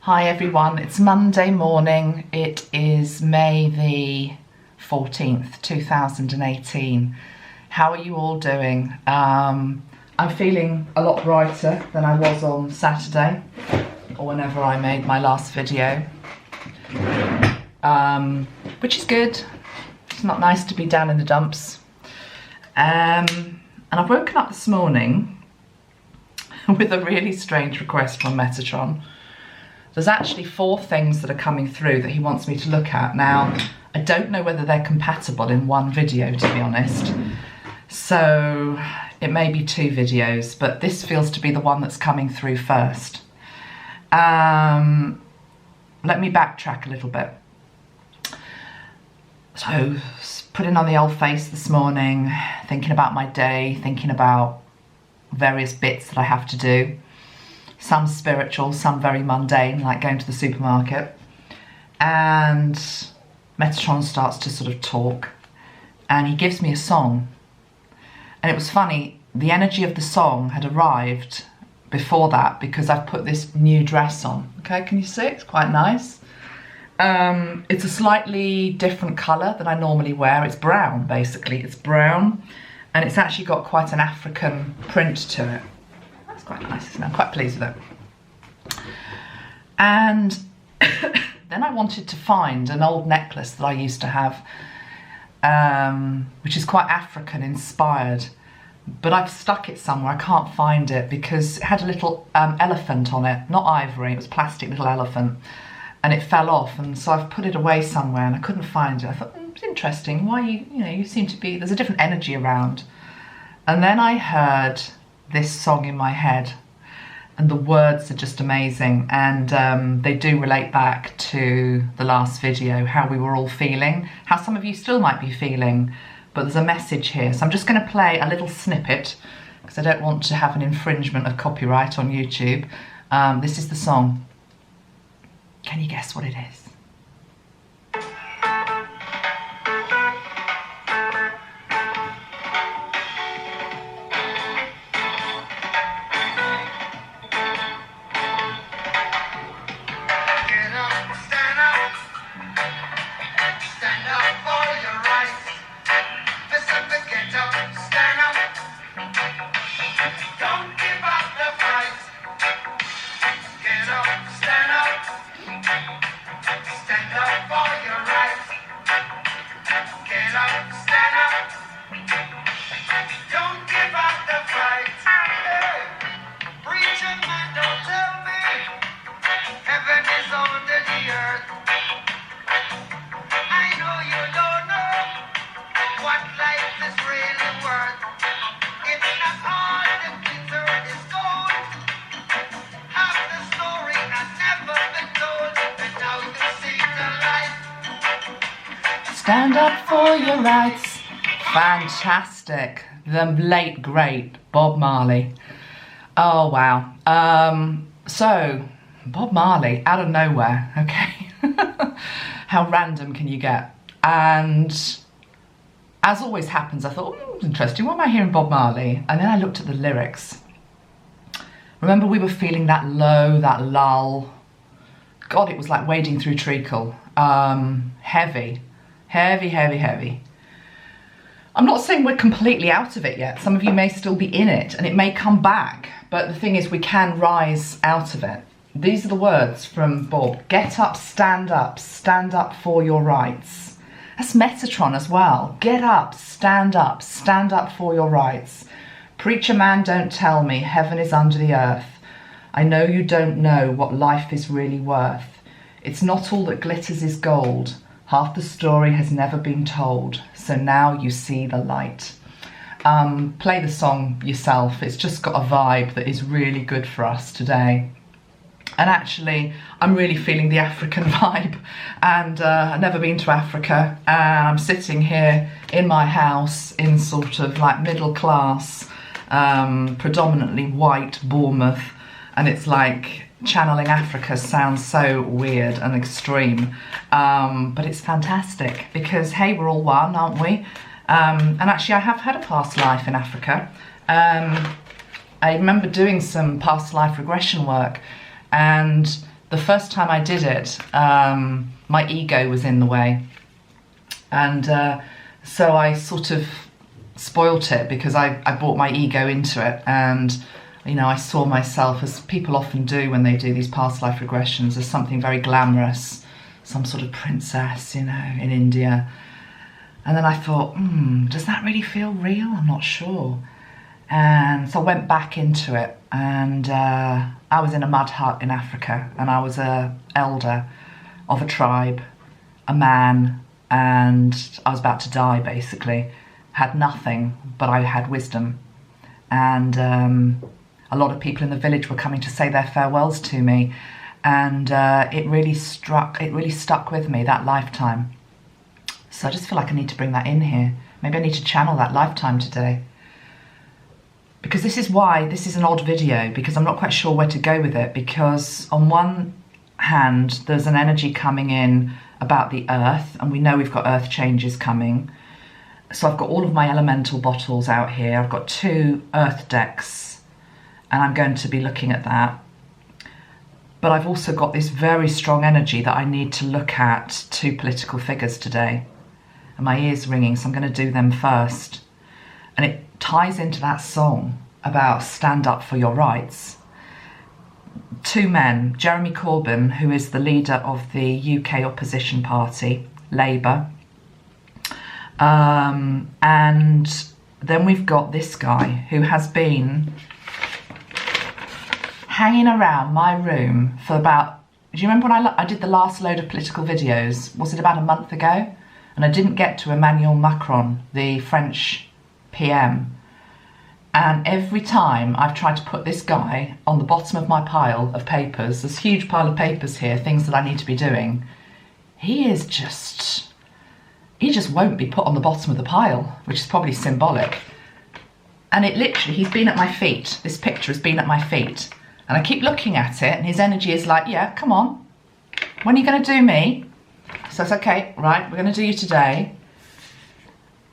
Hi everyone, it's Monday morning. It is May the 14th, 2018. How are you all doing? I'm feeling a lot brighter than I was on Saturday or whenever I made my last video, which is good. It's not nice to be down in the dumps. And I've woken up this morning with a really strange request from Metatron. There's actually 4 things that are coming through that he wants me to look at. Now, I don't know whether they're compatible in one video, to be honest. So it may be 2 videos, but this feels to be the one that's coming through first. Let me backtrack a little bit. So, putting on the old face this morning, thinking about my day, thinking about various bits that I have to do. Some spiritual, some very mundane, like going to the supermarket. And Metatron starts to sort of talk, and he gives me a song. And it was funny, the energy of the song had arrived before that because I've put this new dress on. Okay, can you see? It's quite nice. It's a slightly different colour than I normally wear. It's brown, basically. It's brown, and it's actually got quite an African print to it. That's quite nice, isn't it? I'm quite pleased with it. And then I wanted to find an old necklace that I used to have, which is quite African inspired, but I've stuck it somewhere. I can't find it because it had a little elephant on it, not ivory, it was plastic little elephant, and it fell off, and so I've put it away somewhere and I couldn't find it. I thought, it's interesting, why you seem to be, there's a different energy around. And then I heard this song in my head, and the words are just amazing, and they do relate back to the last video, how we were all feeling, how some of you still might be feeling, but there's a message here. So I'm just going to play a little snippet because I don't want to have an infringement of copyright on YouTube. This is the song. Can you guess what it is? Stand up for your rights. Fantastic. The late, great Bob Marley. Oh, wow. So, Bob Marley, out of nowhere, okay? How random can you get? And as always happens, I thought, interesting, what am I hearing Bob Marley? And then I looked at the lyrics. Remember, we were feeling that low, that lull. God, it was like wading through treacle. Heavy. Heavy, heavy, heavy. I'm not saying we're completely out of it yet. Some of you may still be in it and it may come back. But the thing is, we can rise out of it. These are the words from Bob. Get up, stand up for your rights. That's Metatron as well. Get up, stand up for your rights. Preacher man, don't tell me heaven is under the earth. I know you don't know what life is really worth. It's not all that glitters is gold. Half the story has never been told, so now you see the light. Play the song yourself. It's just got a vibe that is really good for us today. And actually, I'm really feeling the African vibe, and I've never been to Africa, and I'm sitting here in my house in sort of like middle class, predominantly white Bournemouth, and it's like channeling Africa sounds so weird and extreme, but it's fantastic because, hey, we're all one, aren't we? And actually, I have had a past life in Africa. I remember doing some past life regression work, and the first time I did it, my ego was in the way. And so I sort of spoilt it because I brought my ego into it. And, you know, I saw myself, as people often do when they do these past life regressions, as something very glamorous, some sort of princess, you know, in India. And then I thought, does that really feel real? I'm not sure. And so I went back into it, and I was in a mud hut in Africa, and I was a elder of a tribe, a man, and I was about to die basically. Had nothing, but I had wisdom. And a lot of people in the village were coming to say their farewells to me, and it really stuck with me, that lifetime. So I just feel like I need to bring that in here. Maybe I need to channel that lifetime today. Because this is why this is an odd video, because I'm not quite sure where to go with it. Because on one hand, there's an energy coming in about the earth, and we know we've got earth changes coming. So I've got all of my elemental bottles out here. I've got 2 earth decks, and I'm going to be looking at that. But I've also got this very strong energy that I need to look at 2 political figures today. And my ears ringing, so I'm going to do them first. And it ties into that song about stand up for your rights. 2 men, Jeremy Corbyn, who is the leader of the UK opposition party, Labour. And then we've got this guy who has been hanging around my room for about, do you remember when I did the last load of political videos? Was it about a month ago? And I didn't get to Emmanuel Macron, the French PM. And every time I've tried to put this guy on the bottom of my pile of papers, this huge pile of papers here, things that I need to be doing, he just won't be put on the bottom of the pile, which is probably symbolic. And it literally, he's been at my feet. This picture has been at my feet. And I keep looking at it, and his energy is like, yeah, come on. When are you going to do me? So it's okay, right, we're going to do you today.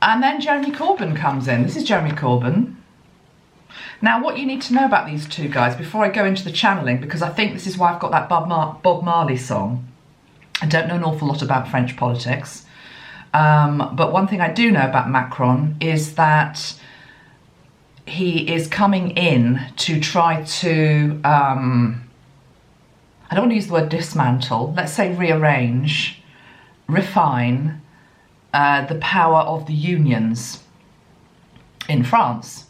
And then Jeremy Corbyn comes in. This is Jeremy Corbyn. Now, what you need to know about these 2 guys before I go into the channeling, because I think this is why I've got that Bob Marley song. I don't know an awful lot about French politics. But one thing I do know about Macron is that he is coming in to try to, I don't want to use the word dismantle, let's say rearrange, refine the power of the unions in France.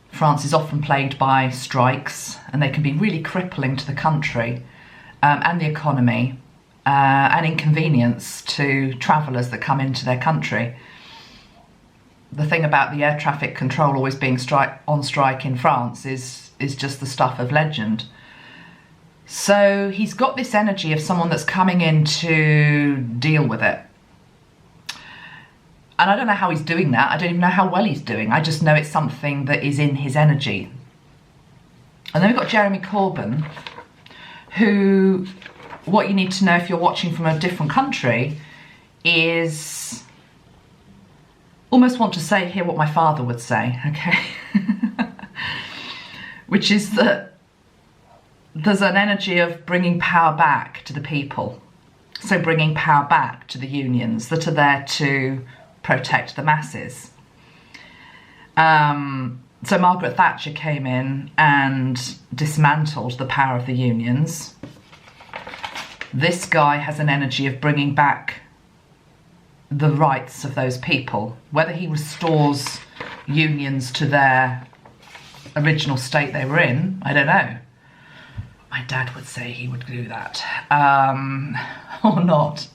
France is often plagued by strikes, and they can be really crippling to the country and the economy, and inconvenience to travellers that come into their country. The thing about the air traffic control always being on strike in France is just the stuff of legend. So he's got this energy of someone that's coming in to deal with it. And I don't know how he's doing that. I don't even know how well he's doing. I just know it's something that is in his energy. And then we've got Jeremy Corbyn, who, what you need to know if you're watching from a different country is, almost want to say here what my father would say, okay? Which is that there's an energy of bringing power back to the people. So bringing power back to the unions that are there to protect the masses. So Margaret Thatcher came in and dismantled the power of the unions. This guy has an energy of bringing back the rights of those people. Whether he restores unions to their original state they were in, I don't know. My dad would say he would do that. Or not.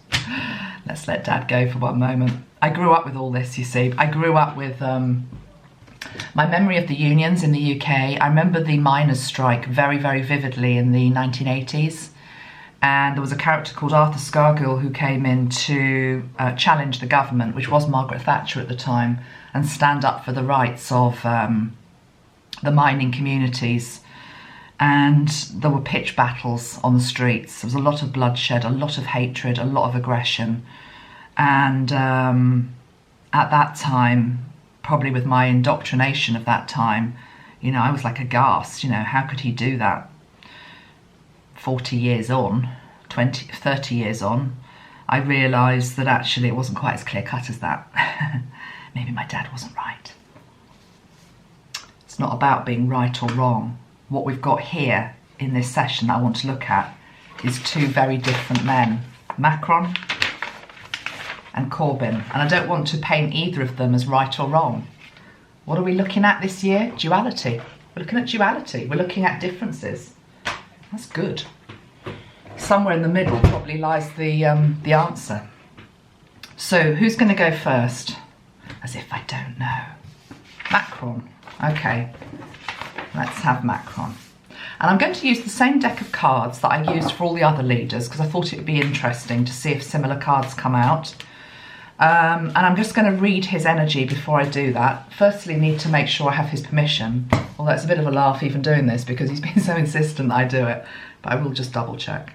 Let's let Dad go for one moment. I grew up with all this, you see. I grew up with my memory of the unions in the UK. I remember the miners' strike very, very vividly in the 1980s. And there was a character called Arthur Scargill who came in to challenge the government, which was Margaret Thatcher at the time, and stand up for the rights of the mining communities. And there were pitch battles on the streets. There was a lot of bloodshed, a lot of hatred, a lot of aggression. And at that time, probably with my indoctrination of that time, you know, I was like aghast, you know, how could he do that? 40 years on, 20, 30 years on, I realised that actually it wasn't quite as clear-cut as that. Maybe my dad wasn't right. It's not about being right or wrong. What we've got here in this session that I want to look at is two very different men, Macron and Corbyn. And I don't want to paint either of them as right or wrong. What are we looking at this year? Duality. We're looking at duality. We're looking at differences. That's good. Somewhere in the middle probably lies the answer. So who's going to go first? As if I don't know. Macron. Okay, let's have Macron. And I'm going to use the same deck of cards that I used for all the other leaders because I thought it would be interesting to see if similar cards come out. And I'm just going to read his energy before I do that. Firstly, need to make sure I have his permission. Although it's a bit of a laugh even doing this because he's been so insistent that I do it. But I will just double check.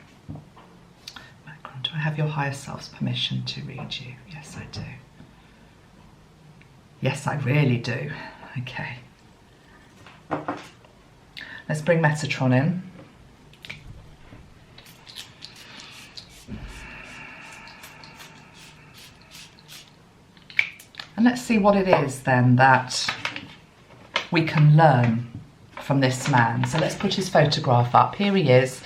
Macron, do I have your higher self's permission to read you? Yes, I do. Yes, I really do. Okay. Let's bring Metatron in. And let's see what it is then that we can learn from this man. So let's put his photograph up. Here he is,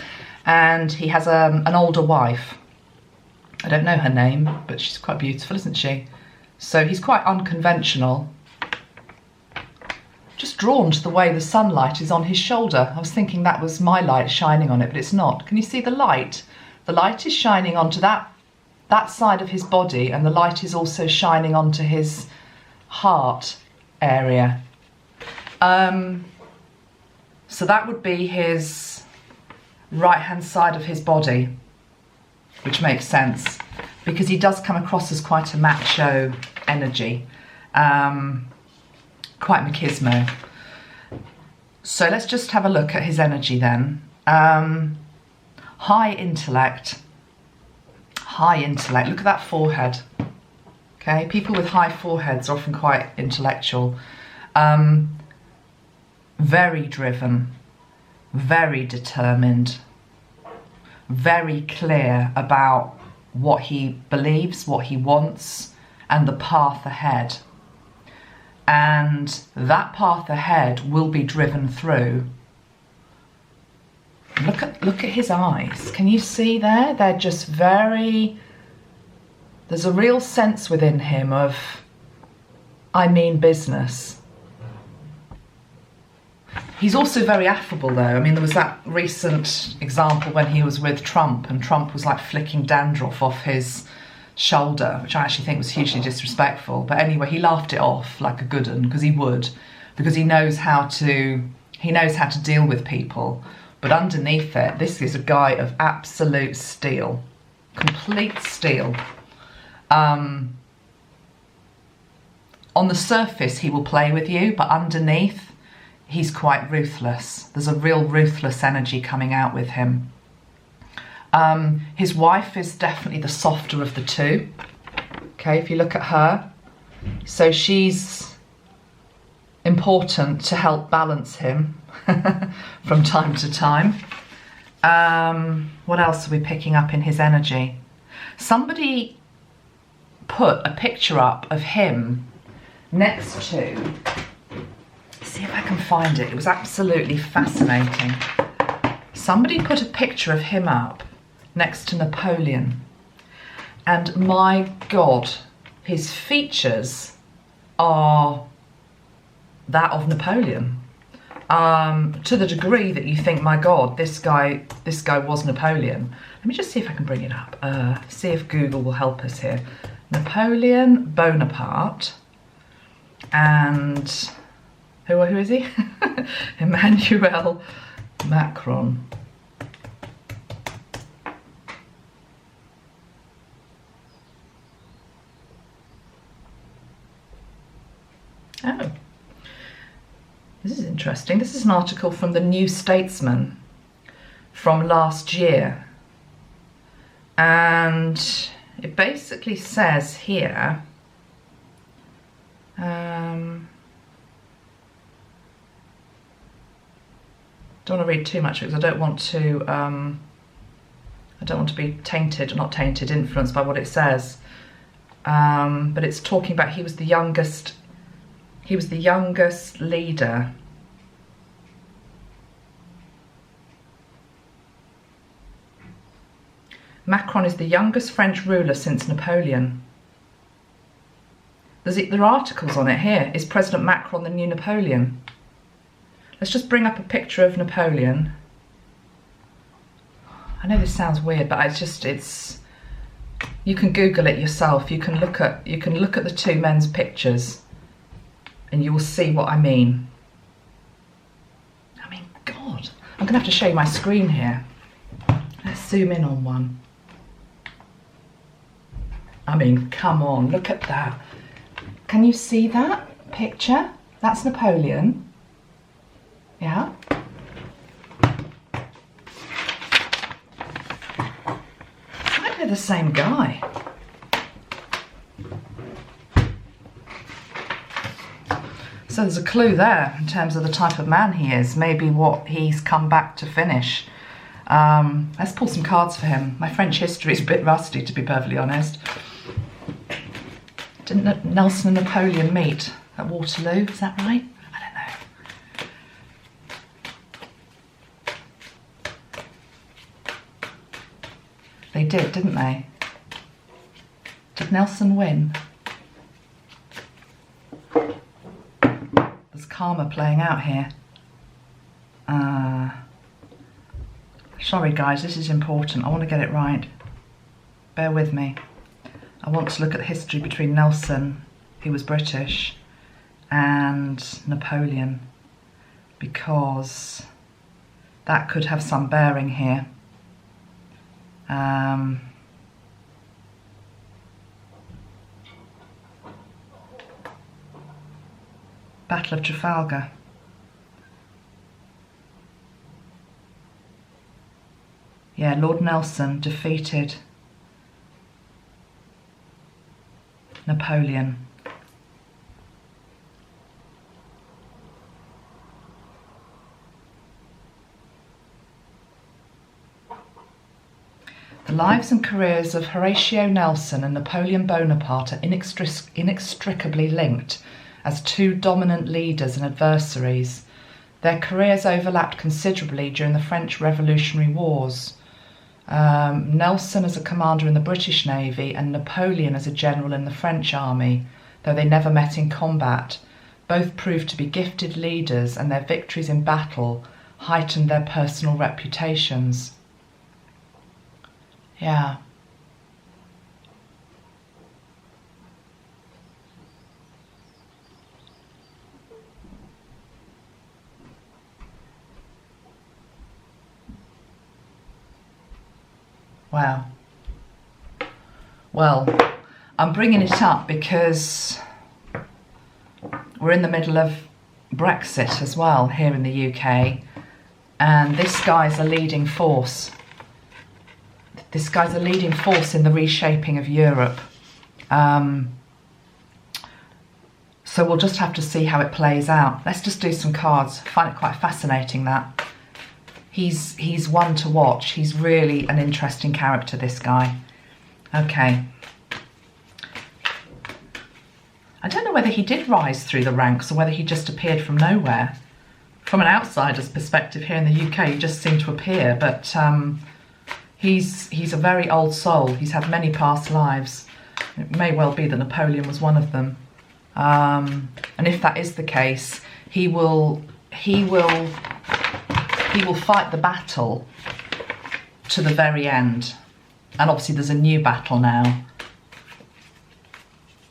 and he has an older wife. I don't know her name, but she's quite beautiful, isn't she? So he's quite unconventional. Just drawn to the way the sunlight is on his shoulder. I was thinking that was my light shining on it, but it's not. Can you see the light? The light is shining onto that side of his body, and the light is also shining onto his heart area. So that would be his right-hand side of his body, which makes sense because he does come across as quite a macho energy, quite machismo. So let's just have a look at his energy then. High intellect. High intellect. Look at that forehead. Okay, people with high foreheads are often quite intellectual. Very driven, very determined, very clear about what he believes, what he wants, and the path ahead. And that path ahead will be driven through. Look at his eyes. Can you see there? They're just very... There's a real sense within him of, I mean business. He's also very affable though. I mean, there was that recent example when he was with Trump and Trump was like flicking dandruff off his shoulder, which I actually think was hugely disrespectful. But anyway, he laughed it off like a good un, because he would, because he knows how to deal with people. But underneath it, this is a guy of absolute steel, complete steel. On the surface, he will play with you, but underneath, he's quite ruthless. There's a real ruthless energy coming out with him. His wife is definitely the softer of the two. Okay, if you look at her. So she's important to help balance him from time to time. What else are we picking up in his energy? Somebody put a picture up of him next to... See if I can find it. It was absolutely fascinating. Somebody put a picture of him up next to Napoleon. And my God, his features are that of Napoleon. To the degree that you think, my God, this guy was Napoleon. Let me just see if I can bring it up. See if Google will help us here. Napoleon Bonaparte and... Who is he? Emmanuel Macron. Oh, this is interesting. This is an article from the New Statesman from last year. And it basically says here, don't want to read too much because I don't want to I don't want to be tainted, not tainted, influenced by what it says. But it's talking about he was the youngest leader. Macron is the youngest French ruler since Napoleon. There are articles on it here. Is President Macron the new Napoleon? Let's just bring up a picture of Napoleon. I know this sounds weird, but it's you can Google it yourself. You can look at the two men's pictures and you will see what I mean. I mean, God, I'm gonna have to show you my screen here. Let's zoom in on one. I mean, come on, look at that. Can you see that picture? That's Napoleon. Yeah. Might be the same guy. So there's a clue there in terms of the type of man he is, maybe what he's come back to finish. Let's pull some cards for him. My French history is a bit rusty, to be perfectly honest. Didn't Nelson and Napoleon meet at Waterloo? Is that right? I don't know. They did, didn't they? Did Nelson win? There's karma playing out here. Sorry guys, this is important. I want to get it right. Bear with me. I want to look at the history between Nelson, who was British, and Napoleon, because that could have some bearing here. Battle of Trafalgar. Yeah, Lord Nelson defeated Napoleon. The lives and careers of Horatio Nelson and Napoleon Bonaparte are inextricably linked as two dominant leaders and adversaries. Their careers overlapped considerably during the French Revolutionary Wars. Nelson as a commander in the British Navy and Napoleon as a general in the French army, though they never met in combat. Both proved to be gifted leaders, and their victories in battle heightened their personal reputations. Yeah. Wow. Well, I'm bringing it up because we're in the middle of Brexit as well here in the UK, and this guy's a leading force. This guy's a leading force in the reshaping of Europe. So we'll just have to see how it plays out. Let's just do some cards. I find it quite fascinating that. He's one to watch. He's really an interesting character, this guy. Okay. I don't know whether he did rise through the ranks or whether he just appeared from nowhere. From an outsider's perspective here in the UK, he just seemed to appear, but he's a very old soul. He's had many past lives. It may well be that Napoleon was one of them. And if that is the case, he will fight the battle to the very end. And obviously there's a new battle now.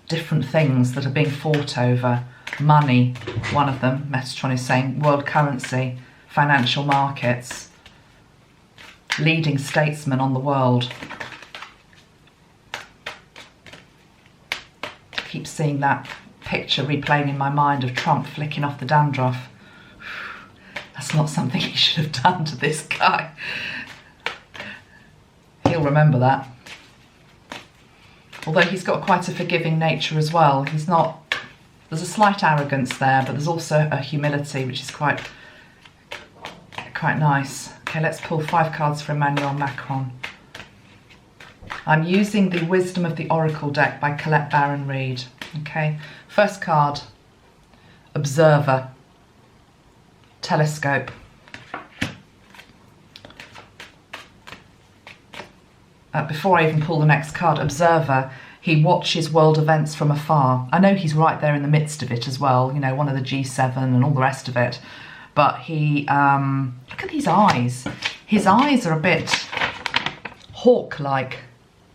Different things that are being fought over. Money, one of them, Metatron is saying, world currency, financial markets, leading statesmen on the world. I keep seeing that picture replaying in my mind of Trump flicking off the dandruff. That's not something he should have done to this guy. He'll remember that. Although he's got quite a forgiving nature as well. He's not, there's a slight arrogance there, but there's also a humility which is quite nice. Okay, let's pull 5 cards for Emmanuel Macron. I'm using the Wisdom of the Oracle deck by Colette Baron Reid. Okay, first card, Observer, Telescope. Before I even pull the next card, Observer, he watches world events from afar. I know he's right there in the midst of it as well, you know, one of the G7 and all the rest of it. But he, look at these eyes. His eyes are a bit hawk-like.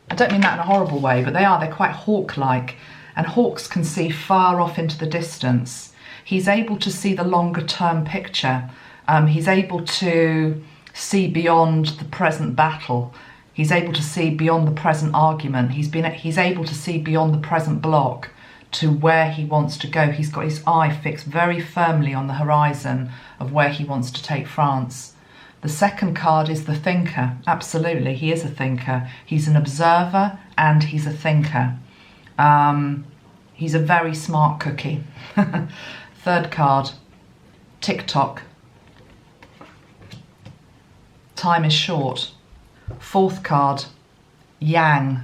I don't mean that in a horrible way, but they're quite hawk-like. And hawks can see far off into the distance. He's able to see the longer-term picture. He's able to see beyond the present battle. He's able to see beyond the present argument. He's able to see beyond the present block to where he wants to go. He's got his eye fixed very firmly on the horizon of where he wants to take France. The second card is the Thinker. Absolutely, he is a thinker. He's an observer and he's a thinker. He's a very smart cookie. Third card, TikTok. Time is short. Fourth card, Yang.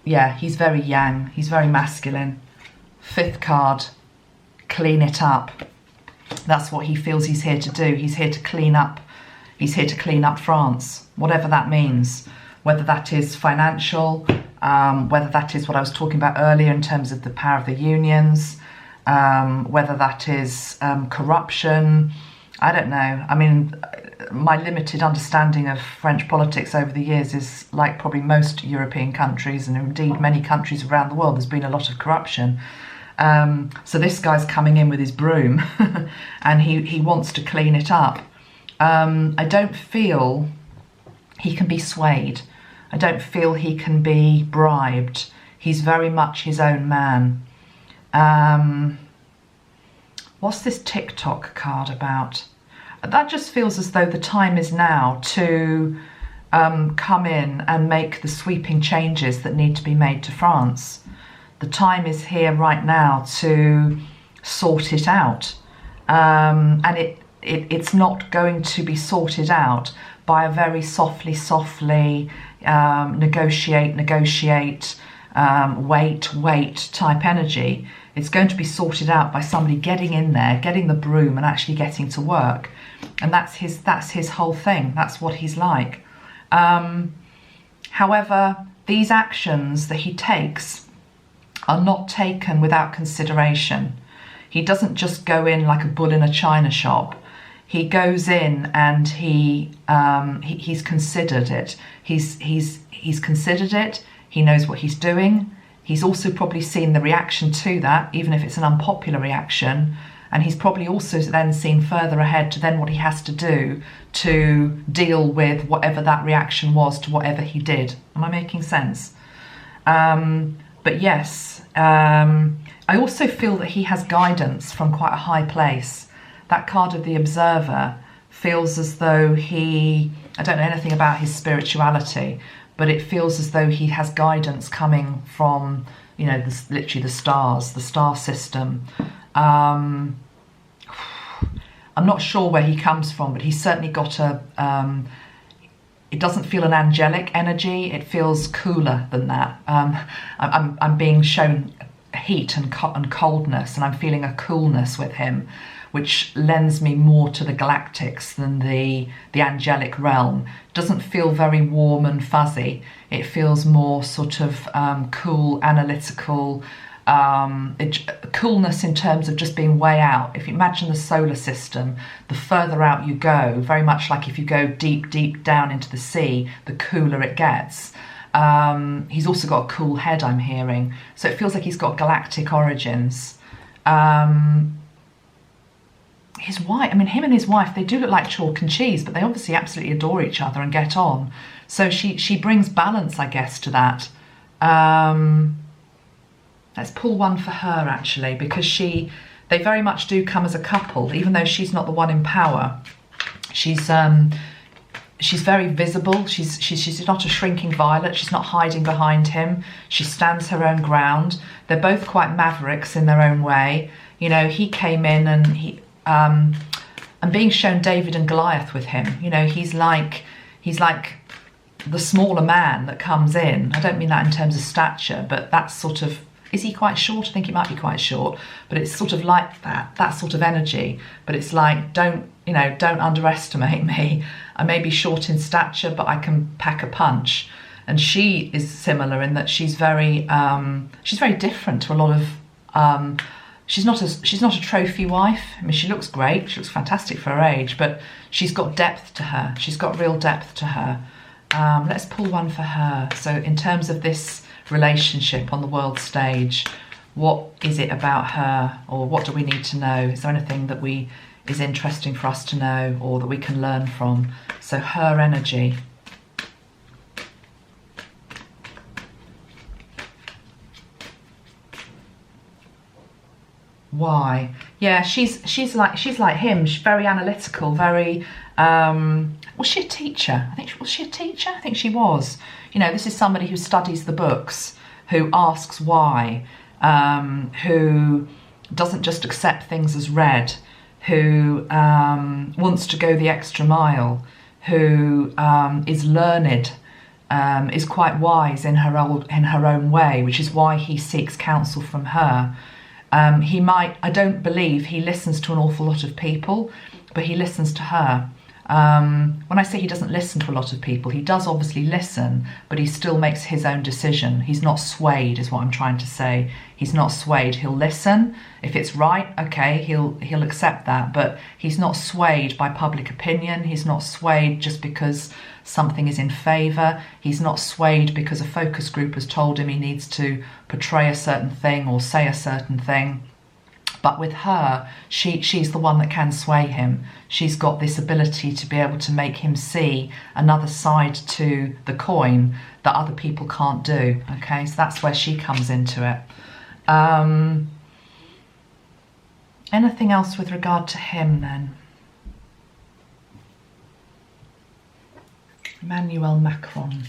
Yeah, he's very yang. He's very masculine. Fifth card, clean it up. That's what he feels he's here to do. He's here to clean up. He's here to clean up France, whatever that means. Whether that is financial, whether that is what I was talking about earlier in terms of the power of the unions, whether that is corruption. I don't know. I mean, my limited understanding of French politics over the years is like probably most European countries, and indeed many countries around the world, there's been a lot of corruption. So this guy's coming in with his broom and he wants to clean it up. I don't feel he can be swayed. I don't feel he can be bribed. He's very much his own man. What's this TikTok card about? That just feels as though the time is now to come in and make the sweeping changes that need to be made to France. The time is here right now to sort it out. And it's not going to be sorted out by a very softly negotiate, wait type energy. It's going to be sorted out by somebody getting in there, getting the broom and actually getting to work. And that's his whole thing. That's what he's like. However, these actions that he takes are not taken without consideration. He doesn't just go in like a bull in a china shop. He goes in and he's considered it. He's considered it. He knows what he's doing. He's also probably seen the reaction to that, even if it's an unpopular reaction. And he's probably also then seen further ahead to then what he has to do to deal with whatever that reaction was to whatever he did. Am I making sense? But yes, I also feel that he has guidance from quite a high place. That card of the Observer feels as though I don't know anything about his spirituality, but it feels as though he has guidance coming from, you know, literally the stars, the star system. I'm not sure where he comes from, but he's certainly got it doesn't feel an angelic energy. It feels cooler than that. I'm being shown heat and coldness, and I'm feeling a coolness with him, which lends me more to the galactics than the angelic realm. It doesn't feel very warm and fuzzy. It feels more sort of cool, analytical, coolness in terms of just being way out. If you imagine the solar system, the further out you go, very much like if you go deep, deep down into the sea, the cooler it gets. He's also got a cool head, I'm hearing. So it feels like he's got galactic origins. His wife, I mean, him and his wife, they do look like chalk and cheese, but they obviously absolutely adore each other and get on. So she brings balance, I guess, to that. Let's pull one for her, actually, because they very much do come as a couple, even though she's not the one in power. She's very visible. She's not a shrinking violet. She's not hiding behind him. She stands her own ground. They're both quite mavericks in their own way. You know, he came in and I'm being shown David and Goliath with him. You know, he's like the smaller man that comes in. I don't mean that in terms of stature, but that's sort of, is he quite short? I think he might be quite short, but it's sort of like that sort of energy. But it's like, don't underestimate me. I may be short in stature, but I can pack a punch. And she is similar in that she's very different to a lot of. She's not a trophy wife. I mean, she looks great. She looks fantastic for her age, but she's got depth to her. She's got real depth to her. Let's pull one for her. So in terms of this relationship on the world stage, what is it about her, or what do we need to know? Is there anything that is interesting for us to know, or that we can learn from? So her energy. Why? Yeah, she's like him. She's very analytical, very was she a teacher? Was she a teacher? I think she was. You know, this is somebody who studies the books, who asks why, who doesn't just accept things as read, who wants to go the extra mile, who is learned, is quite wise in her own way, which is why he seeks counsel from her. I don't believe he listens to an awful lot of people, but he listens to her. When I say he doesn't listen to a lot of people, he does obviously listen, but he still makes his own decision. He's not swayed, is what I'm trying to say. He's not swayed. He'll listen. If it's right, okay, he'll accept that, but he's not swayed by public opinion. He's not swayed just because something is in favour. He's not swayed because a focus group has told him he needs to portray a certain thing or say a certain thing. But with her, she's the one that can sway him. She's got this ability to be able to make him see another side to the coin that other people can't do. Okay, so that's where she comes into it. Anything else with regard to him then? Emmanuel Macron.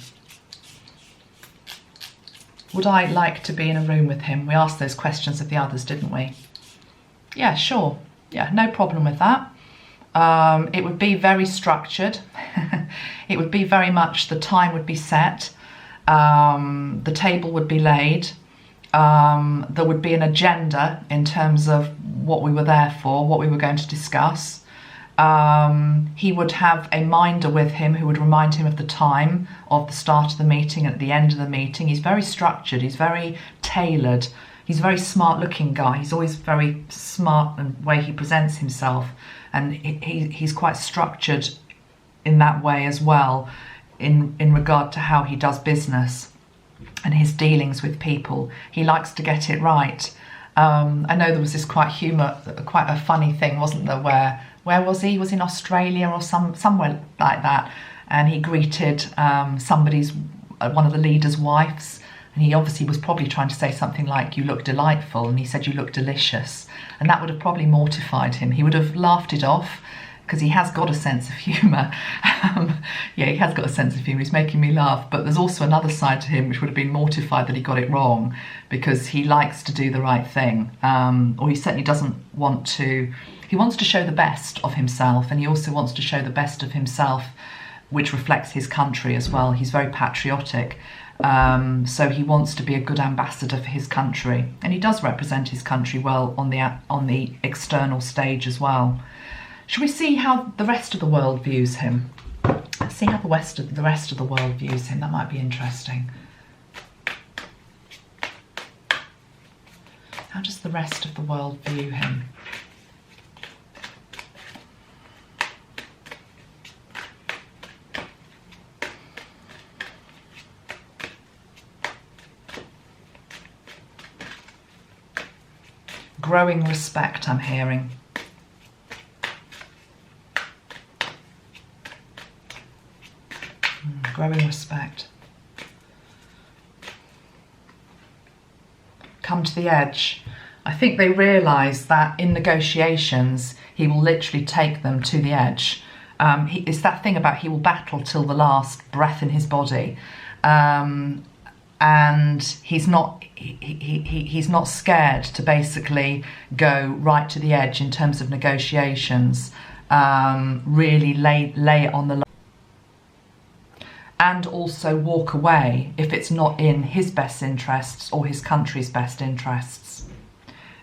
Would I like to be in a room with him? We asked those questions of the others, didn't we? Yeah, sure. Yeah, no problem with that. It would be very structured. It would be very much, the time would be set. The table would be laid. There would be an agenda in terms of what we were there for, what we were going to discuss. He would have a minder with him who would remind him of the time of the start of the meeting and at the end of the meeting. He's very structured. He's very tailored. He's a very smart looking guy. He's always very smart in the way he presents himself. And he's quite structured in that way as well, in regard to how he does business and his dealings with people. He likes to get it right. I know there was this quite a funny thing, wasn't there, where was he? Was in Australia or somewhere like that. And he greeted one of the leader's wives. And he obviously was probably trying to say something like, "You look delightful," and he said, "You look delicious." And that would have probably mortified him. He would have laughed it off, because he has got a sense of humour. Yeah, he has got a sense of humour. He's making me laugh. But there's also another side to him which would have been mortified that he got it wrong, because he likes to do the right thing. Or he certainly doesn't want to... He wants to show the best of himself, and he also wants to show the best of himself, which reflects his country as well. He's very patriotic. So he wants to be a good ambassador for his country, and he does represent his country well on the external stage as well. Shall we see how the rest of the world views him? Let's see how the rest of the world views him. That might be interesting. How does the rest of the world view him? Growing respect, I'm hearing. Growing respect. Come to the edge. I think they realise that in negotiations, he will literally take them to the edge. It's that thing about he will battle till the last breath in his body. And he's not scared to basically go right to the edge in terms of negotiations, really lay it on the line. and also walk away if it's not in his best interests or his country's best interests.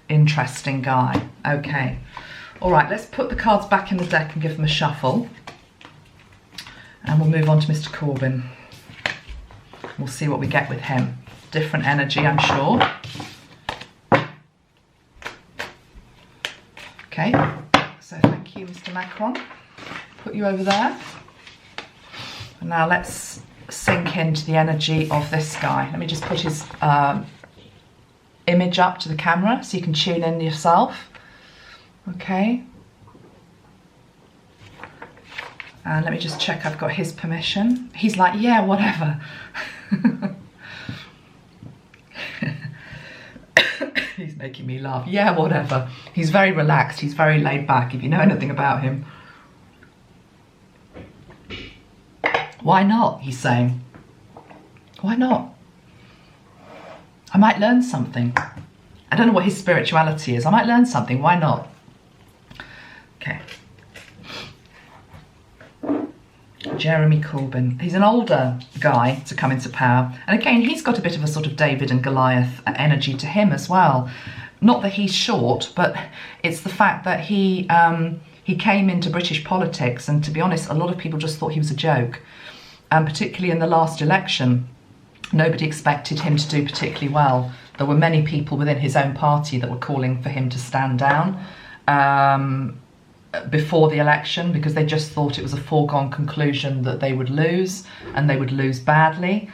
Interesting guy. Okay. All right, let's put the cards back in the deck and give them a shuffle. And we'll move on to Mr. Corbyn. We'll see what we get with him. Different energy, I'm sure. Okay, so thank you, Mr. Macron. Put you over there. And now let's sink into the energy of this guy. Let me just put his image up to the camera so you can tune in yourself. Okay. And let me just check I've got his permission. He's like, yeah, whatever. He's making me laugh. Yeah, whatever. He's very relaxed. He's very laid back, if you know anything about him. Why not, he's saying. Why not? I might learn something. I don't know what his spirituality is. I might learn something. Why not? Okay. Jeremy Corbyn. He's an older guy to come into power. And again, he's got a bit of a sort of David and Goliath energy to him as well. Not that he's short, but it's the fact that he came into British politics, and to be honest, a lot of people just thought he was a joke. And particularly in the last election, nobody expected him to do particularly well. There were many people within his own party that were calling for him to stand down before the election, because they just thought it was a foregone conclusion that they would lose, and they would lose badly.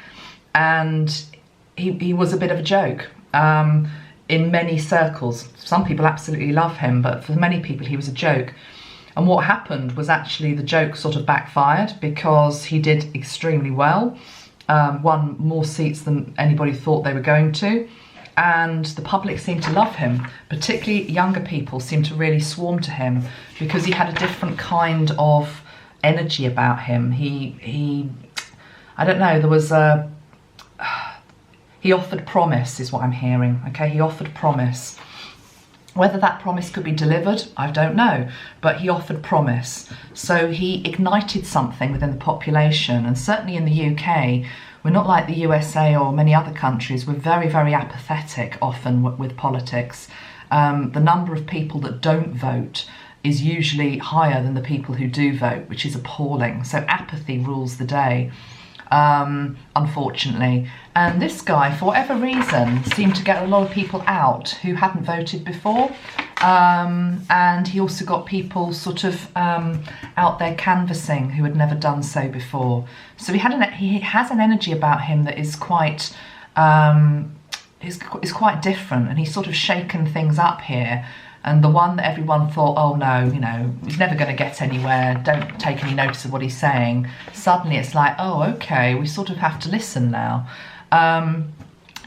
And he was a bit of a joke in many circles. Some people absolutely love him, but for many people he was a joke. And what happened was actually the joke sort of backfired, because he did extremely well, won more seats than anybody thought they were going to. And the public seemed to love him, particularly younger people seemed to really swarm to him, because he had a different kind of energy about him. He I don't know, there was a, he offered promise is what I'm hearing, okay? He offered promise. Whether that promise could be delivered, I don't know, but he offered promise. So he ignited something within the population, and certainly in the UK, we're not like the USA or many other countries. We're very, very apathetic often with politics. The number of people that don't vote is usually higher than the people who do vote, which is appalling. So apathy rules the day, unfortunately. And this guy, for whatever reason, seemed to get a lot of people out who hadn't voted before. And he also got people sort of out there canvassing who had never done so before. So he has an energy about him that is quite is quite different, and he's sort of shaken things up here. And the one that everyone thought, oh no, you know, he's never going to get anywhere, don't take any notice of what he's saying. Suddenly it's like, oh, okay, we sort of have to listen now.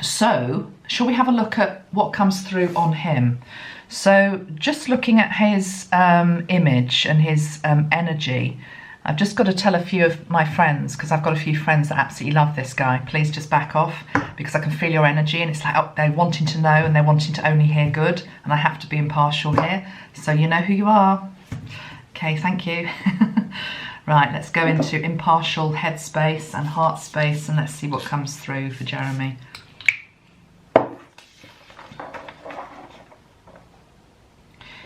So shall we have a look at what comes through on him? So just looking at his image and his energy, I've just got to tell a few of my friends, because I've got a few friends that absolutely love this guy. Please just back off, because I can feel your energy, and it's like, oh, they're wanting to know and they're wanting to only hear good, and I have to be impartial here, so you know who you are. Okay, thank you. Right, let's go into impartial headspace and heart space, and let's see what comes through for Jeremy.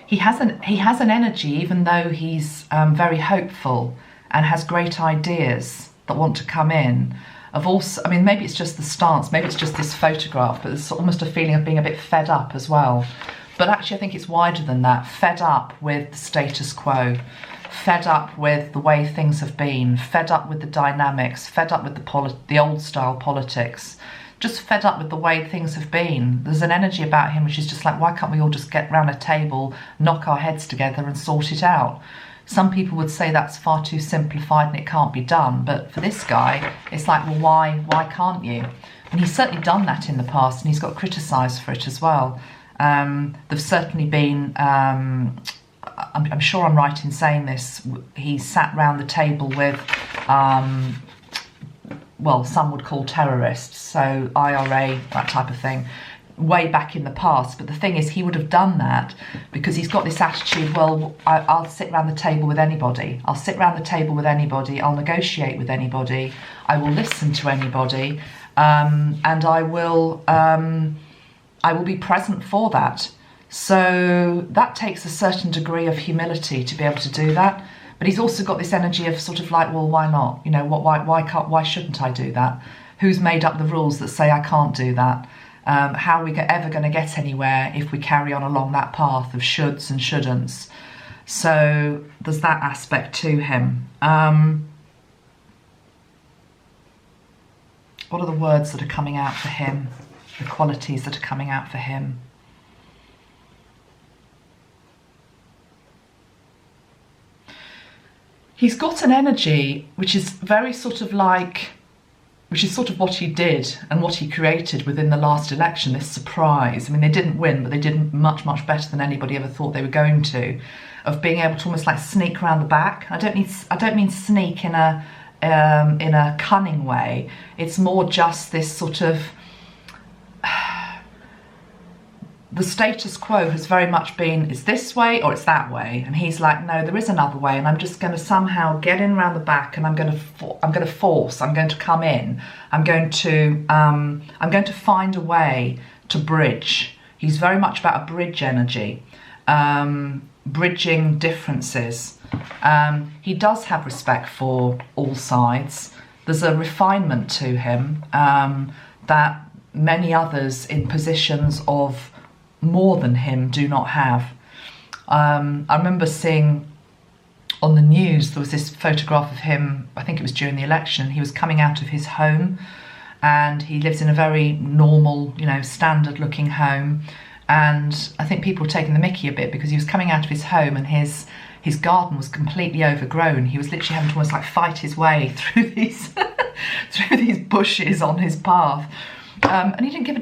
He has an energy, even though he's very hopeful and has great ideas that want to come in. Of also, I mean, maybe it's just the stance, maybe it's just this photograph, but there's almost a feeling of being a bit fed up as well. But actually, I think it's wider than that. Fed up with the status quo, fed up with the way things have been, fed up with the dynamics, fed up with the old style politics. Just fed up with the way things have been. There's an energy about him which is just like, why can't we all just get round a table, knock our heads together and sort it out? Some people would say that's far too simplified and it can't be done, but for this guy, it's like, well, why can't you? And he's certainly done that in the past, and he's got criticised for it as well. There's certainly been, I'm sure I'm right in saying this, he sat round the table with well, some would call terrorists, so IRA, that type of thing, way back in the past. But the thing is, he would have done that because he's got this attitude, well, I'll sit around the table with anybody. I'll sit around the table with anybody. I'll negotiate with anybody. I will listen to anybody. And I will be present for that. So that takes a certain degree of humility to be able to do that. But he's also got this energy of sort of like, well, why not? You know, why shouldn't I do that? Who's made up the rules that say I can't do that? How are we ever going to get anywhere if we carry on along that path of shoulds and shouldn'ts? So there's that aspect to him. What are the words that are coming out for him? The qualities that are coming out for him? He's got an energy which is very sort of like, which is sort of what he did and what he created within the last election, this surprise. I mean, they didn't win, but they did much, much better than anybody ever thought they were going to, of being able to almost like sneak around the back. I don't mean sneak in a cunning way. It's more just this sort of, the status quo has very much been, it's this way or it's that way, and he's like, no, there is another way, and I'm just going to somehow get in around the back, and I'm going to force, I'm going to come in, I'm going to find a way to bridge. He's very much about a bridge energy, bridging differences. He does have respect for all sides. There's a refinement to him that many others in positions of more than him do not have. I remember seeing on the news, there was this photograph of him, I think it was during the election. He was coming out of his home, and he lives in a very normal, you know, standard looking home. And I think people were taking the mickey a bit because he was coming out of his home and his garden was completely overgrown. He was literally having to almost like fight his way through these through these bushes on his path. And he didn't give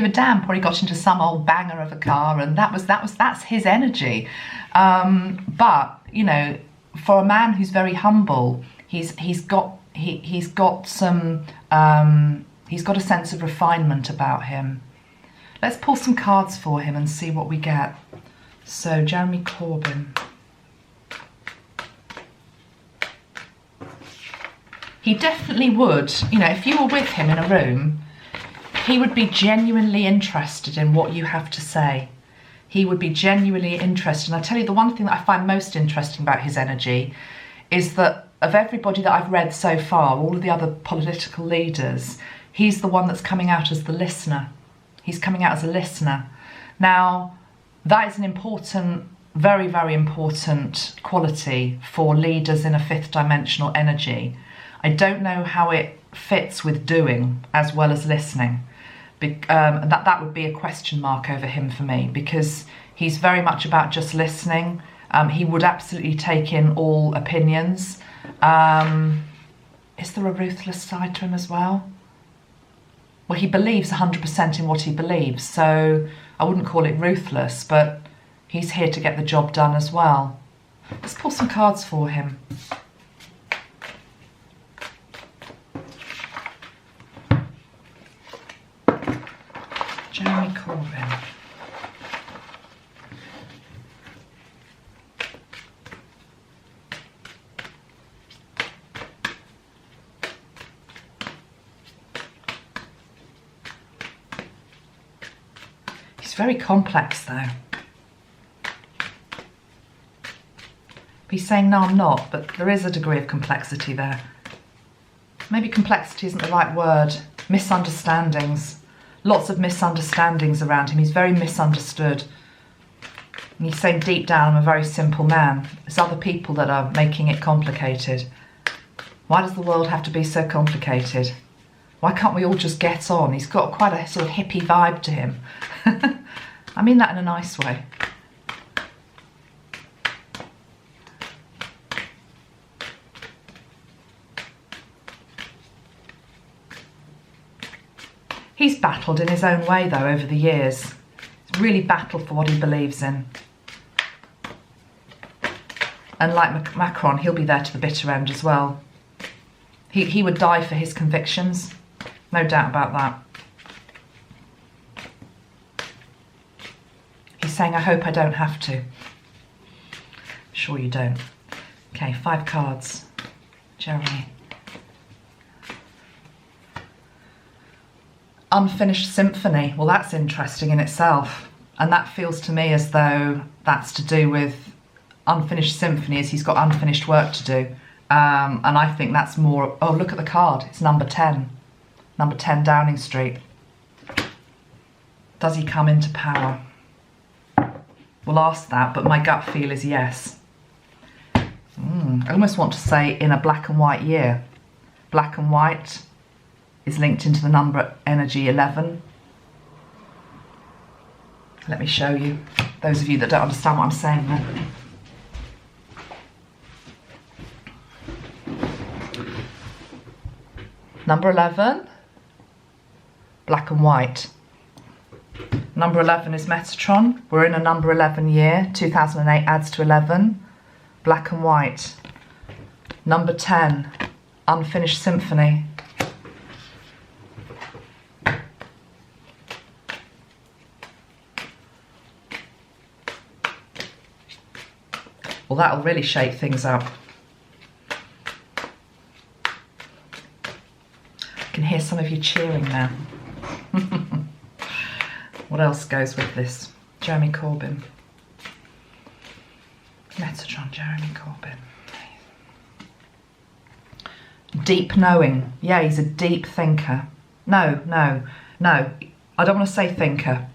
a damn. Probably got into some old banger of a car, and that's his energy. But you know, for a man who's very humble, he's got a sense of refinement about him. Let's pull some cards for him and see what we get. So Jeremy Corbyn. He definitely would, you know, if you were with him in a room, he would be genuinely interested in what you have to say. He would be genuinely interested. And I tell you, the one thing that I find most interesting about his energy is that of everybody that I've read so far, all of the other political leaders, he's the one that's coming out as the listener. He's coming out as a listener. Now, that is an important, very, very important quality for leaders in a fifth dimensional energy. I don't know how it fits with doing as well as listening. That would be a question mark over him for me, because he's very much about just listening. He would absolutely take in all opinions. Is there a ruthless side to him as well? Well, he believes 100% in what he believes, so I wouldn't call it ruthless, but he's here to get the job done as well. Let's pull some cards for him. Jeremy Corbyn. He's very complex though. He's saying, no, I'm not, but there is a degree of complexity there. Maybe complexity isn't the right word. Misunderstandings. Lots of misunderstandings around him. He's very misunderstood. And he's saying deep down, I'm a very simple man. It's other people that are making it complicated. Why does the world have to be so complicated? Why can't we all just get on? He's got quite a sort of hippie vibe to him. I mean that in a nice way. He's battled in his own way, though, over the years. He's really battled for what he believes in. And like Macron, he'll be there to the bitter end as well. He would die for his convictions. No doubt about that. saying, I hope I don't have to. Sure you don't. Okay, 5 cards. Jeremy. Unfinished symphony. Well, that's interesting in itself. And that feels to me as though that's to do with unfinished symphony, as he's got unfinished work to do. And I think that's more, oh, look at the card. It's number 10. Number 10 Downing Street. Does he come into power? We'll ask that, but my gut feel is yes. I almost want to say in a black and white year. Black and white is linked into the number energy 11. Let me show you, those of you that don't understand what I'm saying there. Number 11, black and white. Number 11 is Metatron. We're in a number 11 year. 2008 adds to 11. Black and white. Number 10, unfinished symphony. Well, that'll really shake things up. I can hear some of you cheering now. What else goes with this? Jeremy Corbyn. Metatron, Jeremy Corbyn. Deep knowing. Yeah, he's a deep thinker. No. I don't want to say thinker.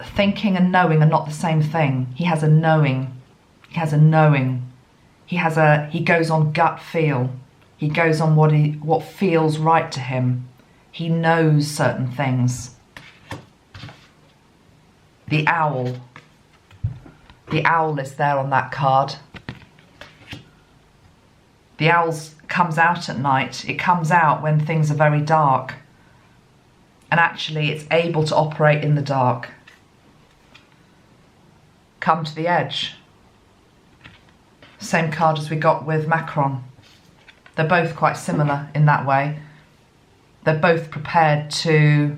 Thinking and knowing are not the same thing. He has a knowing. He has a knowing. He goes on gut feel. He goes on what feels right to him. He knows certain things. The owl. The owl is there on that card. The owl comes out at night. It comes out when things are very dark. And actually it's able to operate in the dark. Come to the edge. Same card as we got with Macron. They're both quite similar in that way. They're both prepared to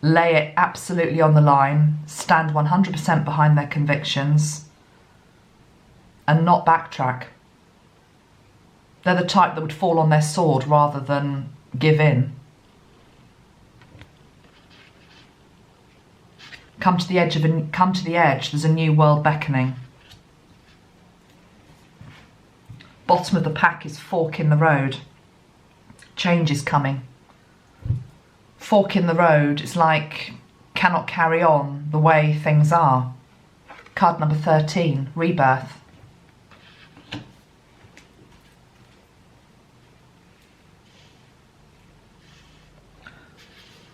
lay it absolutely on the line, stand 100% behind their convictions, and not backtrack. They're the type that would fall on their sword rather than give in. Come to the edge, there's a new world beckoning. Bottom of the pack is fork in the road. Change is coming. Fork in the road is like cannot carry on the way things are. Card number 13, rebirth.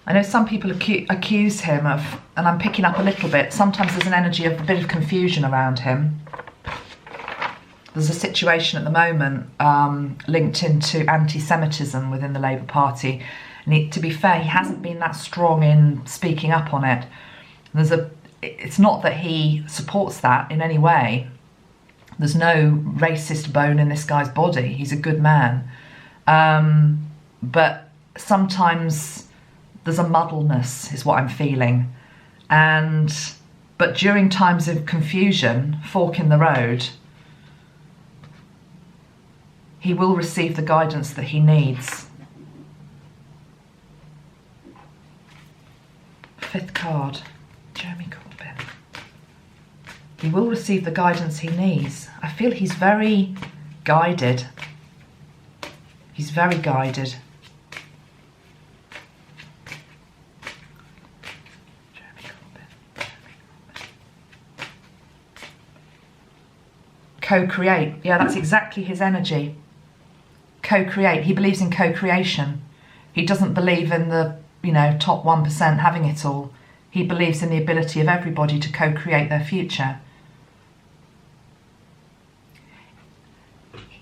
I know some people accuse him of, and I'm picking up a little bit, sometimes there's an energy of a bit of confusion around him. There's a situation at the moment linked into anti-Semitism within the Labour Party. And to be fair, he hasn't been that strong in speaking up on it. It's not that he supports that in any way. There's no racist bone in this guy's body. He's a good man. But sometimes there's a muddleness, is what I'm feeling. But during times of confusion, fork in the road, he will receive the guidance that he needs. Fifth card, Jeremy Corbyn. He will receive the guidance he needs. I feel he's very guided. He's very guided. Co-create. Yeah, that's exactly his energy. Co-create. He believes in co-creation. He doesn't believe in the, top 1% having it all. He believes in the ability of everybody to co-create their future.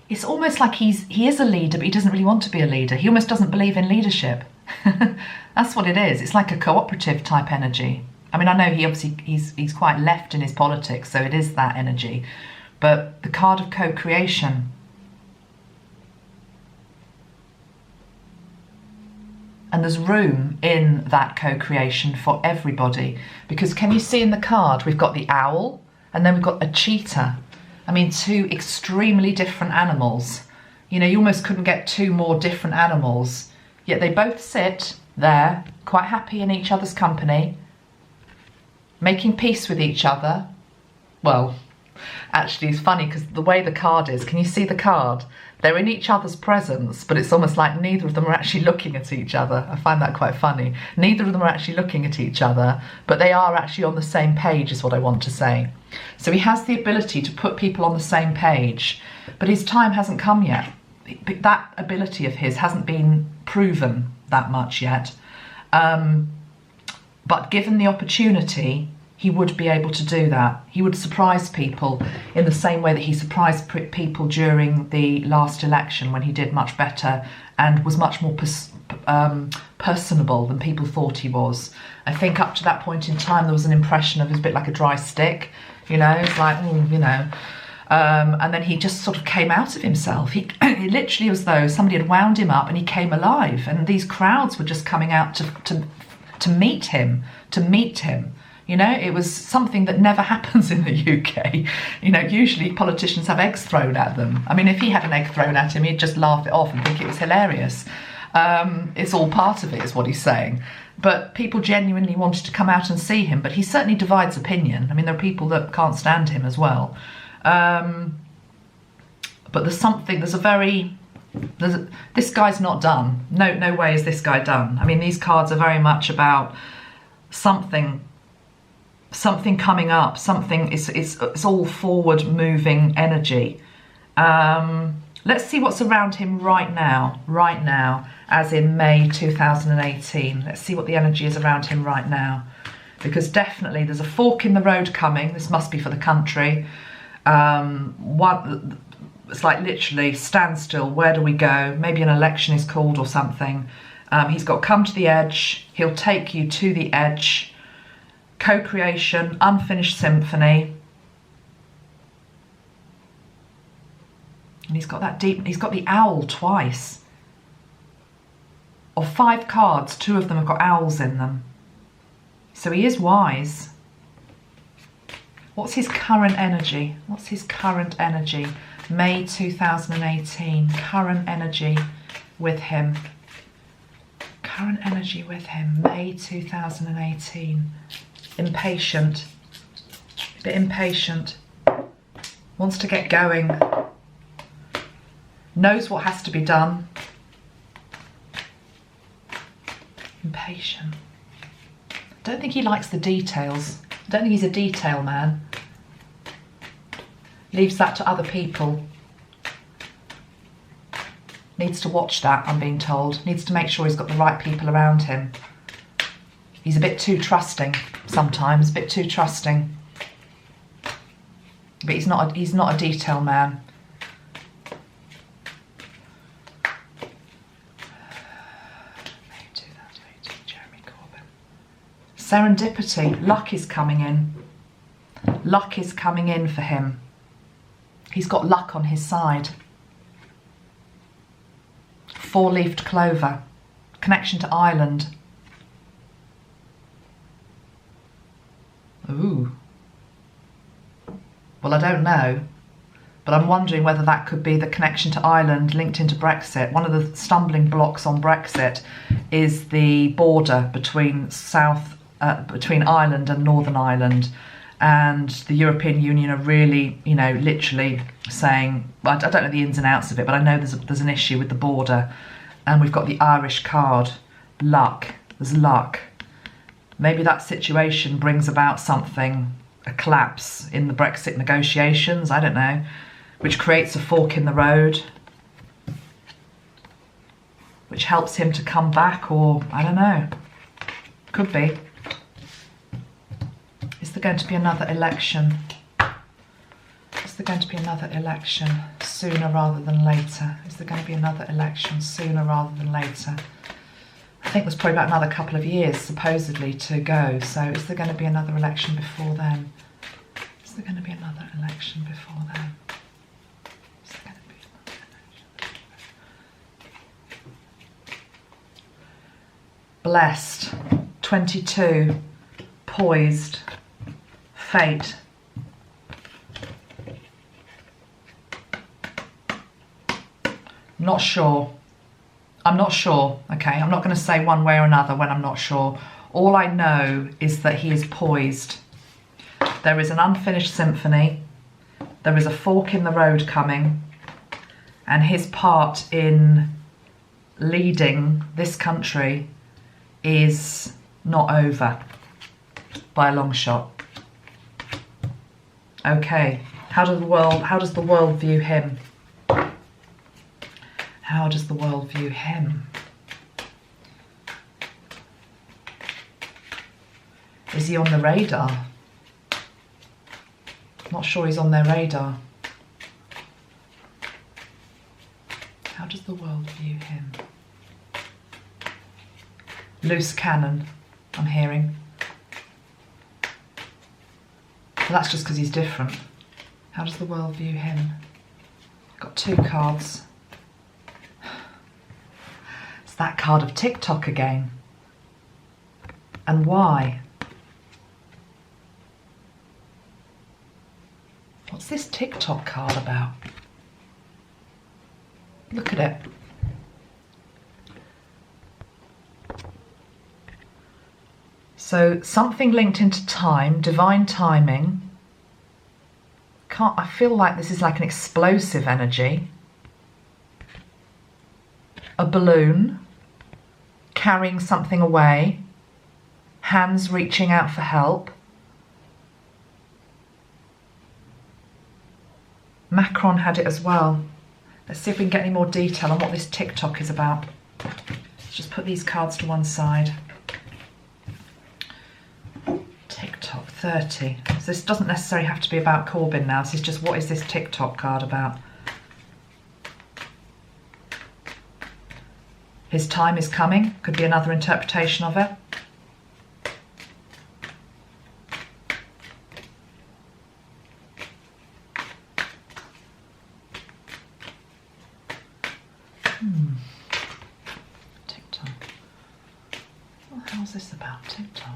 It's almost like he is a leader, but he doesn't really want to be a leader. He almost doesn't believe in leadership. That's what it is. It's like a cooperative type energy. I mean, I know he's quite left in his politics, so it is that energy. But the card of co-creation. And there's room in that co-creation for everybody. Because can you see in the card, we've got the owl and then we've got a cheetah. I mean, two extremely different animals. You know, you almost couldn't get two more different animals. Yet they both sit there, quite happy in each other's company, making peace with each other. Well, actually it's funny because the way the card is, can you see the card? They're in each other's presence, but it's almost like neither of them are actually looking at each other. I find that quite funny. Neither of them are actually looking at each other, but they are actually on the same page is what I want to say. So he has the ability to put people on the same page, but his time hasn't come yet. That ability of his hasn't been proven that much yet. But given the opportunity, he would be able to do that. He would surprise people in the same way that he surprised people during the last election when he did much better and was much more personable than people thought he was. I think up to that point in time there was an impression of he was a bit like a dry stick, you know, it's like, you know. And then he just sort of came out of himself. He literally was though somebody had wound him up and he came alive, and these crowds were just coming out to meet him, You know, it was something that never happens in the UK. You know, usually politicians have eggs thrown at them. I mean, if he had an egg thrown at him, he'd just laugh it off and think it was hilarious. It's all part of it, is what he's saying. But people genuinely wanted to come out and see him, but he certainly divides opinion. I mean, there are people that can't stand him as well. But this guy's not done. No way is this guy done. I mean, these cards are very much about something coming up, it's all forward moving energy. Let's see what's around him right now, as in May 2018. Let's see what the energy is around him right now, because definitely there's a fork in the road coming. This must be for the country. It's like literally standstill. Where do we go? Maybe an election is called or something. He's got come to the edge. He'll take you to the edge. Co-creation, unfinished symphony. And he's got the owl twice. Of 5 cards, 2 of them have got owls in them. So he is wise. What's his current energy? May 2018, current energy with him. May 2018. Impatient, a bit impatient, wants to get going, knows what has to be done. Impatient. I don't think he likes the details. I don't think he's a detail man. Leaves that to other people. Needs to watch that, I'm being told. Needs to make sure he's got the right people around him. He's a bit too trusting sometimes, But he's not a detail man. May 2018, Jeremy Corbyn. Serendipity, luck is coming in. Luck is coming in for him. He's got luck on his side. 4-leafed clover, connection to Ireland. Ooh. Well, I don't know, but I'm wondering whether that could be the connection to Ireland linked into Brexit. One of the stumbling blocks on Brexit is the border between Ireland and Northern Ireland, and the European Union are really, you know, literally saying, well, I don't know the ins and outs of it, but I know there's an issue with the border, and we've got the Irish card, luck. There's luck. Maybe that situation brings about something, a collapse in the Brexit negotiations, I don't know, which creates a fork in the road, which helps him to come back, or I don't know, could be. Is there going to be another election? Is there going to be another election sooner rather than later? Is there going to be another election sooner rather than later? I think there's probably about another couple of years, supposedly, to go. So is there going to be another election before then? Is there going to be another election before then? Is there going to be another election? blessed. 22, poised. Fate. Not sure. I'm not sure. Okay, I'm not going to say one way or another when I'm not sure. All I know is that he is poised. There is an unfinished symphony. There is a fork in the road coming. And his part in leading this country is not over by a long shot. Okay, how does the world view him? How does the world view him? Is he on the radar? Not sure he's on their radar. How does the world view him? Loose cannon, I'm hearing. Well, that's just because he's different. How does the world view him? Got 2 cards. It's that card of TikTok again. And why? What's this TikTok card about? Look at it. So something linked into time, divine timing. I feel like this is like an explosive energy. A balloon, carrying something away, hands reaching out for help. Macron had it as well. Let's see if we can get any more detail on what this TikTok is about. Let's just put these cards to one side. TikTok 30. So this doesn't necessarily have to be about Corbyn now. This is just, what is this TikTok card about? His time is coming. Could be another interpretation of it. TikTok. What the hell's this about? TikTok.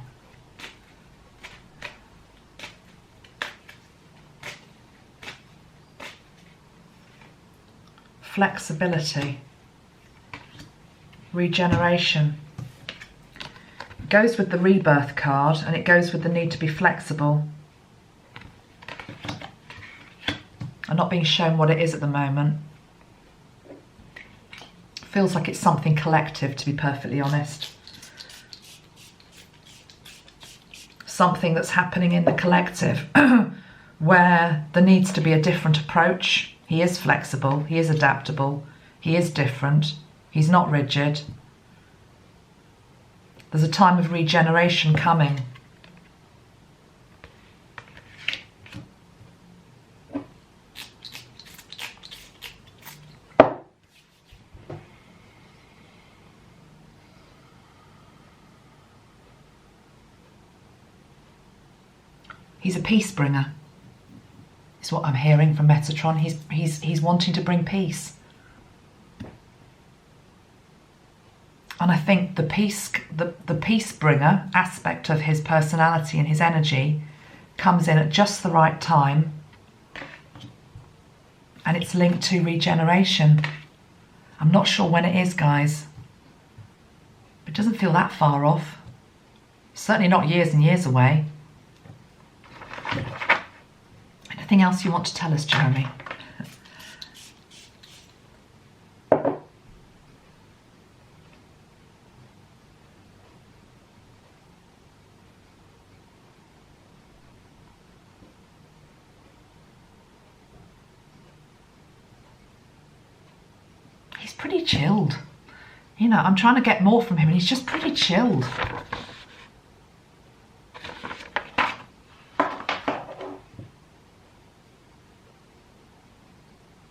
Flexibility. Regeneration. It goes with the rebirth card, and it goes with the need to be flexible. I'm not being shown what it is at the moment. Feels like it's something collective, to be perfectly honest. Something that's happening in the collective where there needs to be a different approach. He is flexible, he is adaptable, he is different, he's not rigid. There's a time of regeneration coming. He's a peace bringer. Is what I'm hearing from Metatron. He's wanting to bring peace. And I think the peace bringer aspect of his personality and his energy comes in at just the right time, and it's linked to regeneration. I'm not sure when it is, guys. It doesn't feel that far off. Certainly not years and years away. Anything else you want to tell us, Jeremy? He's pretty chilled. You know, I'm trying to get more from him and he's just pretty chilled.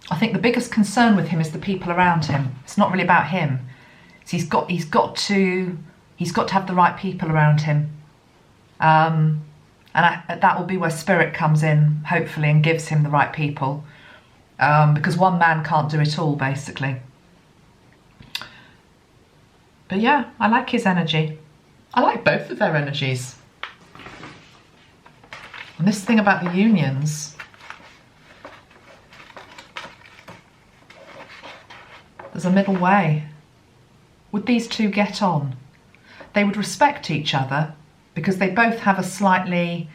I think the biggest concern with him is the people around him. It's not really about him. He's got to have the right people around him, and that will be where spirit comes in, hopefully, and gives him the right people, because one man can't do it all, basically. But yeah, I like his energy. I like both of their energies. And this thing about the unions, there's a middle way. Would these two get on? They would respect each other because they both have a slightly...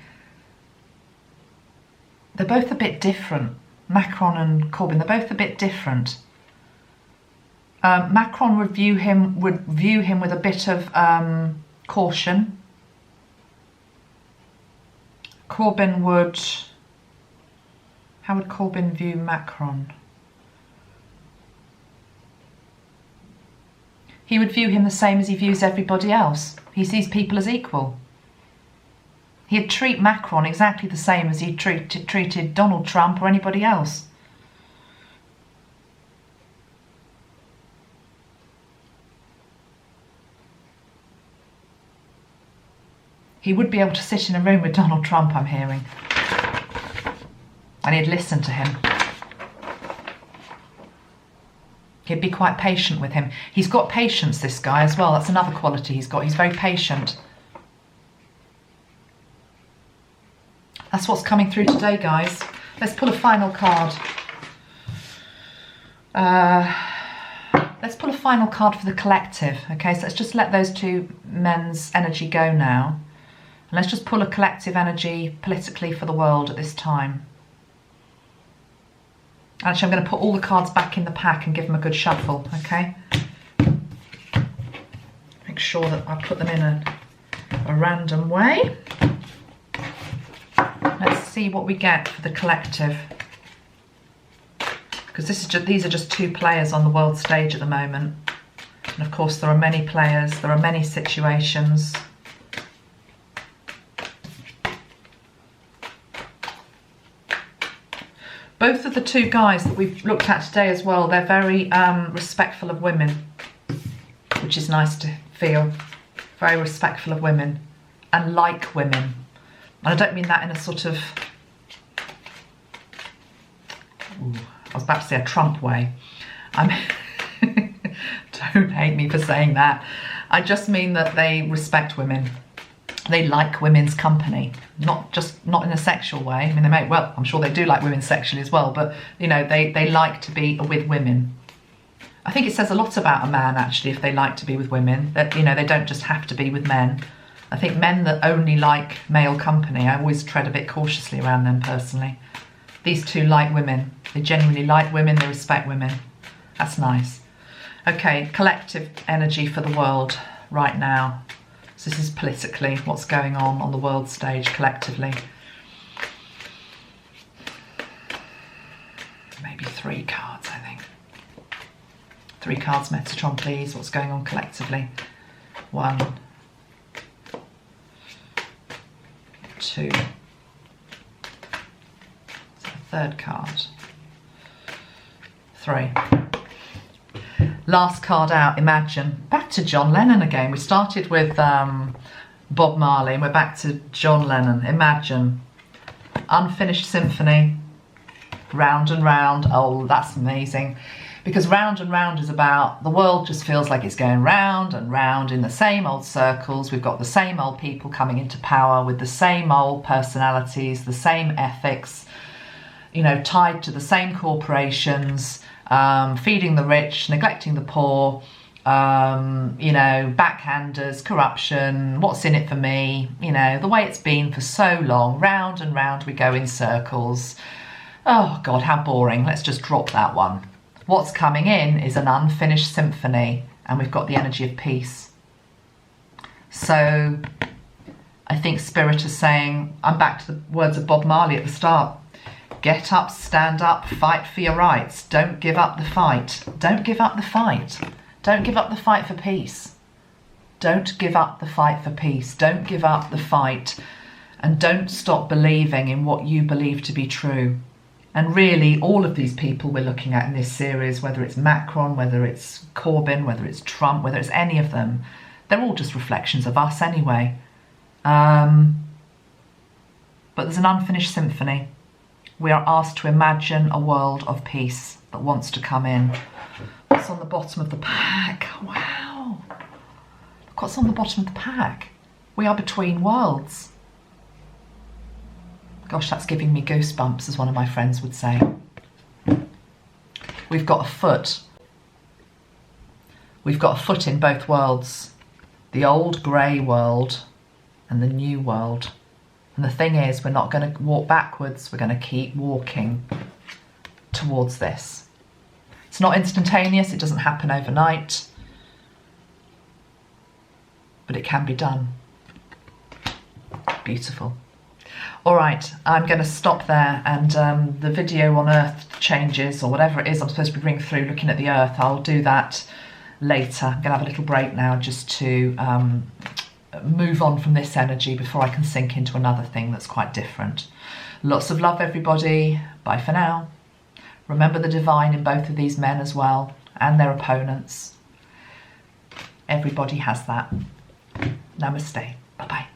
They're both a bit different. Macron and Corbyn, they're both a bit different. Macron would view him with a bit of caution. Corbyn would... How would Corbyn view Macron? He would view him the same as he views everybody else. He sees people as equal. He'd treat Macron exactly the same as he treated Donald Trump or anybody else. He would be able to sit in a room with Donald Trump, I'm hearing. And he'd listen to him. He'd be quite patient with him. He's got patience, this guy, as well. That's another quality he's got. He's very patient. That's what's coming through today, guys. Let's pull a final card. Let's pull a final card for the collective. Okay, so let's just let those two men's energy go now. And let's just pull a collective energy politically for the world at this time. Actually, I'm going to put all the cards back in the pack and give them a good shuffle, okay? Make sure that I put them in a random way. Let's see what we get for the collective. Because these are just two players on the world stage at the moment. And of course, there are many players, there are many situations. Both of the two guys that we've looked at today as well, they're very respectful of women, which is nice to feel. Very respectful of women and like women. And I don't mean that in a sort of, I was about to say a Trump way. Don't hate me for saying that. I just mean that they respect women. They like women's company, not in a sexual way. I mean, they may, well, I'm sure they do like women sexually as well, but you know, they like to be with women. I think it says a lot about a man actually if they like to be with women, that you know, they don't just have to be with men. I think men that only like male company, I always tread a bit cautiously around them personally. These two like women. They genuinely like women, they respect women. That's nice. Okay, collective energy for the world right now. So this is politically what's going on the world stage collectively. Maybe 3 cards, I think. 3 cards, Metatron, please. What's going on collectively? 1, 2. So the 3rd card. 3. Last card out, Imagine. Back to John Lennon again. We started with Bob Marley and we're back to John Lennon. Imagine. Unfinished symphony. Round and round. Oh, that's amazing. Because round and round is about, the world just feels like it's going round and round in the same old circles. We've got the same old people coming into power with the same old personalities, the same ethics, you know, tied to the same corporations. Feeding the rich, neglecting the poor, you know, backhanders, corruption, what's in it for me, you know, the way it's been for so long, round and round we go in circles. Oh God, how boring. Let's just drop that one. What's coming in is an unfinished symphony and we've got the energy of peace. So I think Spirit is saying, I'm back to the words of Bob Marley at the start. Get up, stand up, fight for your rights. Don't give up the fight. Don't give up the fight. Don't give up the fight for peace. Don't give up the fight for peace. Don't give up the fight. And don't stop believing in what you believe to be true. And really, all of these people we're looking at in this series, whether it's Macron, whether it's Corbyn, whether it's Trump, whether it's any of them, they're all just reflections of us anyway. But there's an unfinished symphony. We are asked to imagine a world of peace that wants to come in. What's on the bottom of the pack? Wow. What's on the bottom of the pack? We are between worlds. Gosh, that's giving me goosebumps, as one of my friends would say. We've got a foot. We've got a foot in both worlds. The old grey world and the new world. And the thing is, we're not going to walk backwards. We're going to keep walking towards this. It's not instantaneous. It doesn't happen overnight. But it can be done. Beautiful. All right, I'm going to stop there, and the video on Earth changes, or whatever it is I'm supposed to be bringing through, looking at the Earth, I'll do that later. I'm going to have a little break now just to move on from this energy before I can sink into another thing that's quite different. Lots of love, everybody. Bye for now. Remember the divine in both of these men as well, and their opponents. Everybody has that. Namaste. Bye-bye.